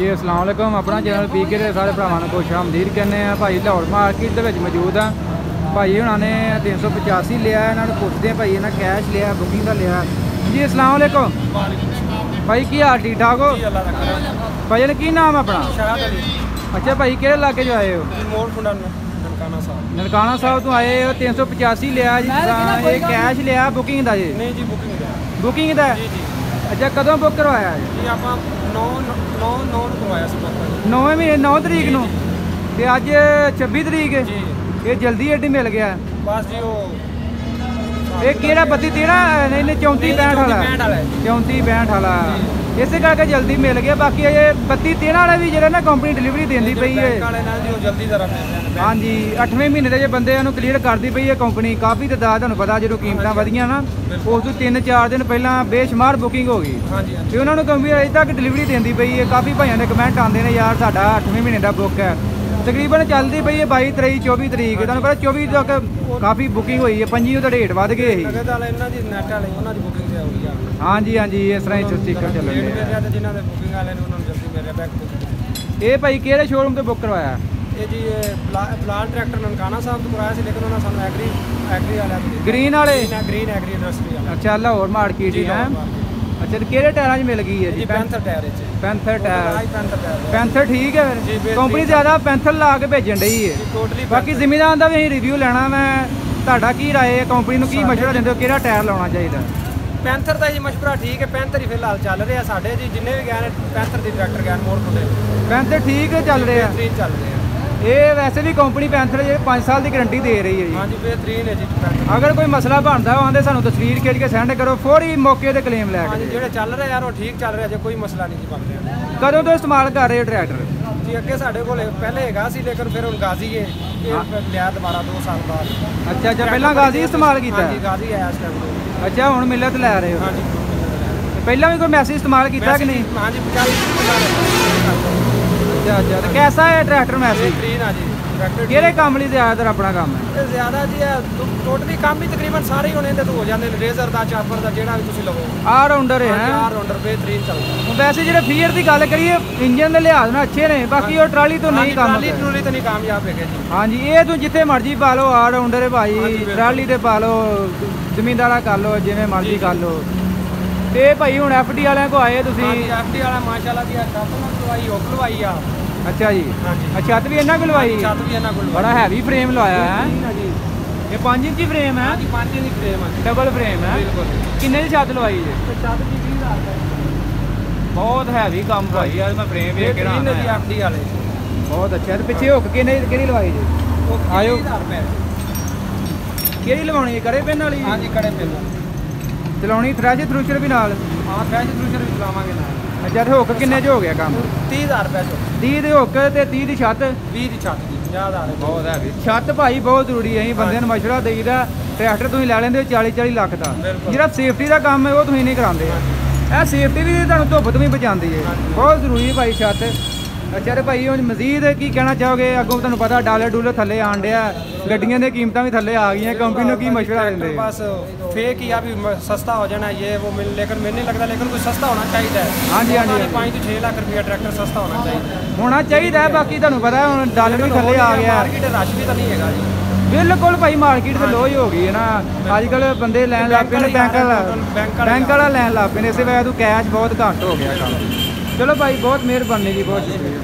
जी अस्सलाम वालेकुम। अपना चैनल पीके के सारे भरावां को खुश आमदीद कहने हैं। भाई लाहौर मार्केट के मौजूद हाँ। भाई उन्होंने 385 लिया, इन्होंने पुछते हैं भाई इन्हें कैश लिया बुकिंग का लिया। जी अस्सलाम वालेकुम भाई, की हाल ठीक ठाक हो भाई? ने की नाम अपना? अच्छा भाई, किहड़े इलाके जो आए हो? ननकाना साहब तो आए हो। 385 लिया जी, ये कैश लिया बुकिंग का जी? नहीं जी, बुकिंग का। अच्छा कदों बुक करवाया जी? आप 9 करवाया सी। 9वें महीने 9 तरीक नूं ते अज 26 तरीक है। ये जल्दी एडी मिल गया बस जी। वो ये केड़ा 32 13 नहीं 34 65 वाला 34 65 वाला इस करके जल्दी मिल गया। बाकी ये 32 13 वाले भी जो ना कंपनी डिलीवरी देंदी पई है। हाँ जी, 8वें महीने के जो बंदे क्लीयर करती पई है कंपनी। काफ़ी तादाद तुहानूं पता जो कीमतां वधियां ना उस तो 3-4 दिन पहला बेशुमार बुकिंग हो गई तो उन्होंने कंपनी अजे तक डिलीवरी देंदी पई है। काफ़ी भाइयों के कमेंट आते हैं यार साडा 8वें महीने का बुक है। तकरीबन चलती पई है 22 तरीक 24 तरीक। तुहानूं पता 24 तक काफ़ी बुकिंग हुई है, 25 तो रेट वध गए ही। हाँ जी हाँ जी, इस तरह ही स्टिकर चल रहे। ये भाई किहड़े शोरूम से बुक करवाया? ये जी फिलहाल ट्रैक्टर ननकाना साहब तो कराया सी, लेकिन उन्होंने सानू एग्री वाले ग्रीन वाले ग्रीन एग्री इंडस्ट्री वाला। अच्छा लाहौर मार्केट ही है। अच्छा तो किहड़े टायरां 'च मिल गई है जी? Panther tyre. Panther tyre. Panther ठीक है फिर कंपनी ज़्यादा पैंथर ला के भेजन रही है। बाकी जिमीदार का भी असीं रिव्यू लेना। मैं तुहाडा की राय है, कंपनी नूं की मशवरा दिंदे हो किहड़ा टायर लाउणा चाहिए? पैंथर का जी मशवरा ठीक है। पैंथर ही फिलहाल चल रहे हैं साढ़े जी, जिन्हें भी गए पैंथर की ट्रैक्टर गए मोड़ खुले पैंथर ठीक है चल रहे हैं। चल रहे हैं ये वैसे भी कंपनी पैंथर 5 साल की गारंटी दे रही है जी। हाँ जी, बेहतरीन है जी। अगर कोई मसला बनता हो आंदे सानू तस्वीर खिंच के सेंड करो, फौरी मौके ते क्लेम लै। हाँ जी, जो चल रहे यार वो ठीक चल रहा है, कोई मसला नहीं जी बन रहा। कदों तो इस्तेमाल कर रहे हो ट्रैक्टर जी? अगे साढ़े को पहले हैगा सी, लेकिन फिर हम गाजी है लिया दोबारा 2 साल बाद। अच्छा अच्छा, पहला गाजी इस्तेमाल किया? हाँ जी, गाजी आया इस टाइम। अच्छा हुण मिलत लै रहे हो? हाँ जी। पहला भी कोई मैसेज इस्तेमाल किया कि नहीं? हाँ जी, 50। अच्छा अच्छा, तो कैसा है ट्रैक्टर मैसेज? बेहतरीन है जी। किहड़े काम लई ज़्यादातर अपना काम है? ज़्यादा जी टोटली काम ही तकरीबन सारे ही होने तो हो जाते हैं। रेजर का चापर का जेड़ा भी तुसीं लवो ऑल राउंडर है। ऑल राउंडर बेहतरीन चलता। वैसे जो फीयर की गल करिए इंजन के लिहाज ना अच्छे ने, बाकी वो ट्राली तो नहीं काम ट्राली तो नहीं कामयाब है जी। हाँ जी, ये तो जिथे मर्जी पा लो ऑल राउंडर है भाई। ट्राली ते पा लो, जमींदारा कर लो, जिवें मर्जी कर लो। ते भाई हुण FD वालियां को आए तुसीं? FD वाला माशाल्लाह दी छत लवाई हो लवाई आ। अच्छा जी। छत भी इन्ना को लवाई? छत भी इन्ना को बड़ा हैवी फ्रेम लवाया है। ये 5 इंची फ्रेम है? 5 इंची फ्रेम है, डबल फ्रेम है। किन्ने दी छत लवाई जी? छत की 20,000 बहुत हैवी काम भाई यार। मैं फ्रेम वेख के ना FD वाले बहुत अच्छा। तो पिछे हुक किहड़ी लवाई जी? आयो किहड़ी लवाउणी है? कड़े पिन वाली? हाँ जी, कड़े पिन चलाउणी थ्रैशर थ्रूशर भी नाल? हाँ, थ्रैशर थ्रूशर भी चलावांगे नाल। अच्छा तो हुक किन्ने च हो गया काम? 30,000 रुपये 30 दे हुक ते 30 दी छत? 20 दी छत की 50,000 बहुत है। छत भाई बहुत जरूरी है। बंदे मशवरा देईदा ट्रैक्टर तुसीं लै लैंदे 40-40 लाख का। जिहड़ा सेफ्टी का काम है वो तुसीं नहीं करांदे। ਇਹ सेफ्टी भी तुहानूं धुੱਪ ਤੋਂ भी बचाती है। बहुत जरूरी है भाई छत। अच्छा तो भाई हुण मजीद की कहना चाहोगे? अगों तुहानूं पता डॉलर डूलर थल्ले आण डिया, गड्डियां दी कीमतां भी थल्ले आ गई। कंपनी नूं की मशवरा देंदे? बस फेक ही आ भी सस्ता हो जाना ये वो मिल, लेकिन मैंने नहीं लगता। लेकिन कोई सस्ता होना चाहिए। हाँ जी हाँ जी, 5 से 6 लाख रुपया ट्रैक्टर सस्ता होना चाहिए। बाकी तुहानूं पता है हुण डॉलर भी थल्ले आ गया। मार्केट रश भी तो नहीं है जी। बिल्कुल भाई, मार्केट तो लो ही हो गई है ना। अजकल बंदे लैन लग पे बैंक वाला लैन लग पे, इस वजह तो कैश बहुत घट हो गया काम। चलो भाई बहुत मेहरबानी जी, बहुत शुक्रिया।